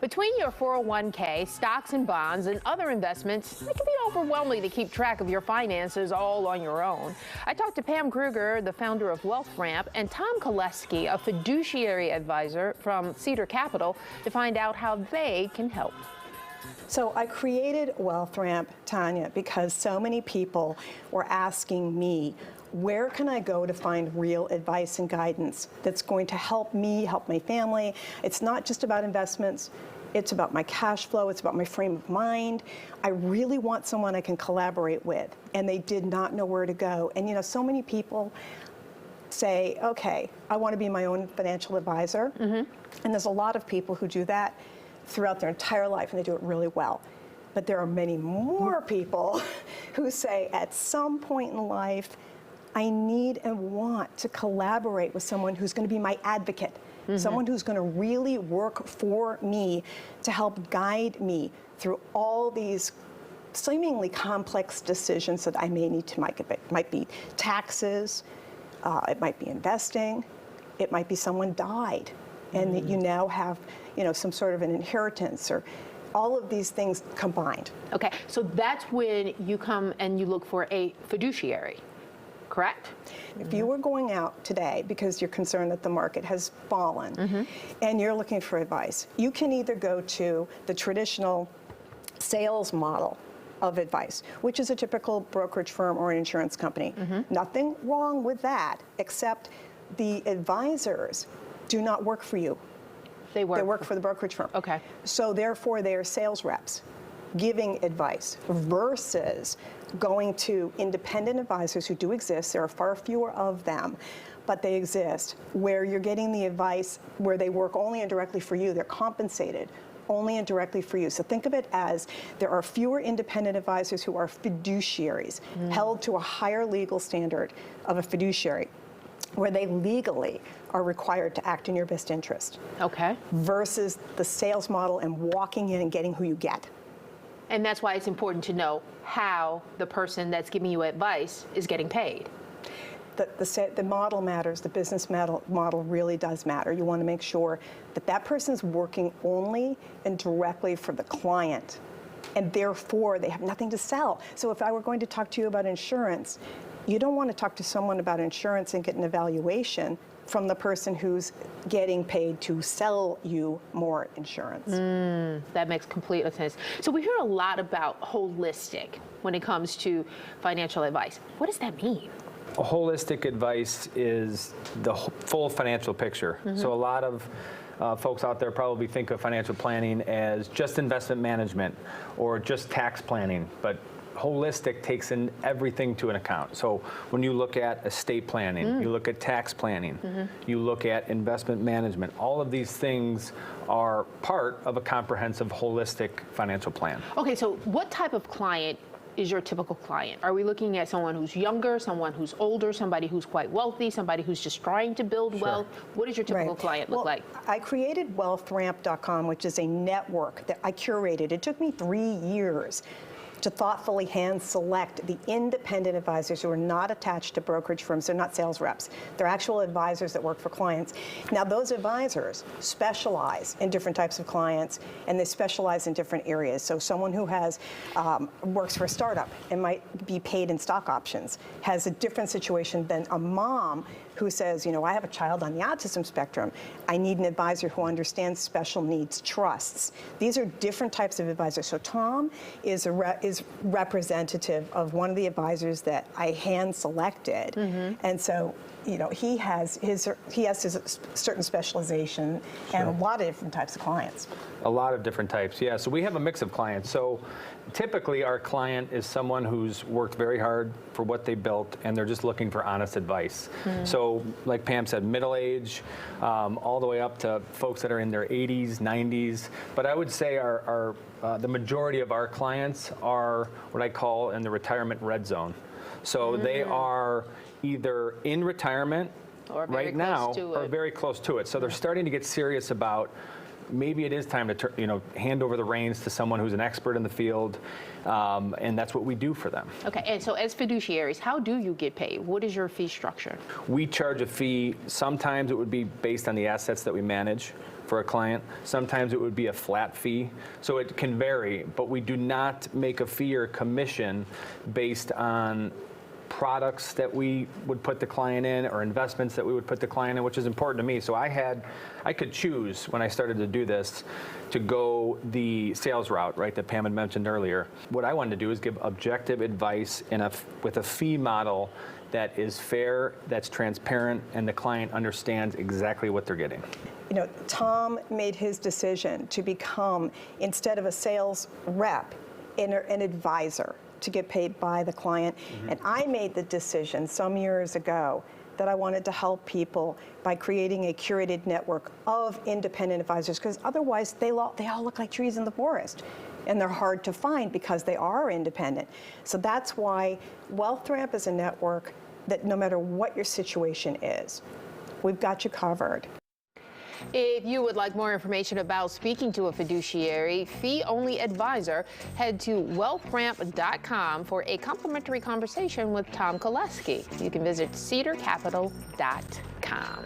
Between your 401k, stocks and bonds, and other investments, it can be overwhelming to keep track of your finances all on your own. I talked to Pam Kruger, the founder of Wealthramp, and Tom Koleski, a fiduciary advisor from Cedar Capital, to find out how they can help. So I created Wealthramp, Tanya, because so many people were asking me, where can I go to find real advice and guidance that's going to help me, help my family? It's not just about investments. It's about my cash flow. It's about my frame of mind. I really want someone I can collaborate with. And they did not know where to go. And you know, so many people say, okay, I want to be my own financial advisor. And there's a lot of people who do that throughout their entire life, and they do it really well. But there are many more people who say at some point in life, I need and want to collaborate with someone who's going to be my advocate, someone who's going to really work for me to help guide me through all these seemingly complex decisions that I may need to make. It might be taxes, it might be investing, it might be someone died, and that you now have, you know, some sort of an inheritance, or all of these things combined. Okay, so that's when you come and you look for a fiduciary, correct? If you were going out today because you're concerned that the market has fallen and you're looking for advice, you can either go to the traditional sales model of advice, which is a typical brokerage firm or an insurance company. Nothing wrong with that, except the advisors do not work for you. They work for the brokerage firm. Okay. So therefore, they are sales reps giving advice versus going to independent advisors who do exist. There are far fewer of them, but they exist, where you're getting the advice where they work only indirectly for you. They're compensated only indirectly for you. So think of it as there are fewer independent advisors who are fiduciaries, held to a higher legal standard of a fiduciary, where they legally are required to act in your best interest. Okay. Versus the sales model and walking in and getting who you get. And that's why it's important to know how the person that's giving you advice is getting paid. The model matters. The business model really does matter. You want to make sure that that person's working only and directly for the client, and therefore they have nothing to sell. So if I were going to talk to you about insurance, you don't want to talk to someone about insurance and get an evaluation from the person who's getting paid to sell you more insurance. That makes complete sense. So we hear a lot about holistic when it comes to financial advice. What does that mean? Holistic advice is the full financial picture. So a lot of folks out there probably think of financial planning as just investment management or just tax planning, but holistic takes in everything to an account. So when you look at estate planning, you look at tax planning, you look at investment management, all of these things are part of a comprehensive holistic financial plan. Okay, so what type of client is your typical client? Are we looking at someone who's younger, someone who's older, somebody who's quite wealthy, somebody who's just trying to build wealth? What does your typical client look like? I created wealthramp.com, which is a network that I curated. It took me 3 years to thoughtfully hand select the independent advisors who are not attached to brokerage firms. They're not sales reps. They're actual advisors that work for clients. Now, those advisors specialize in different types of clients, and they specialize in different areas. So someone who has works for a startup and might be paid in stock options has a different situation than a mom who says, you know, I have a child on the autism spectrum. I need an advisor who understands special needs trusts. These are different types of advisors. So Tom is representative of one of the advisors that I hand selected, and so, you know, he has his certain specialization and a lot of different types of clients. A lot of different types, yeah. So we have a mix of clients. So typically our client is someone who's worked very hard for what they built, and they're just looking for honest advice. So like Pam said, middle age, all the way up to folks that are in their 80s, 90s. But I would say the majority of our clients are what I call in the retirement red zone. So they are either in retirement right now or very close to it. So they're starting to get serious about maybe it is time to hand over the reins to someone who's an expert in the field, and that's what we do for them. Okay, and so as fiduciaries, how do you get paid? What is your fee structure? We charge a fee. Sometimes it would be based on the assets that we manage. for a client. Sometimes it would be a flat fee. So it can vary, but we do not make a fee or commission based on products that we would put the client in or investments that we would put the client in, which is important to me. So I could choose when I started to do this to go the sales route, right, that Pam had mentioned earlier. What I wanted to do is give objective advice with a fee model that is fair, that's transparent, and the client understands exactly what they're getting. You know, Tom made his decision to become, instead of a sales rep, an advisor, to get paid by the client. And I made the decision some years ago that I wanted to help people by creating a curated network of independent advisors, because otherwise they all look like trees in the forest, and they're hard to find because they are independent. So that's why Wealthramp is a network that no matter what your situation is, we've got you covered. If you would like more information about speaking to a fiduciary fee-only advisor, head to wealthramp.com for a complimentary conversation with Tom Koleski. You can visit cedarcapital.com.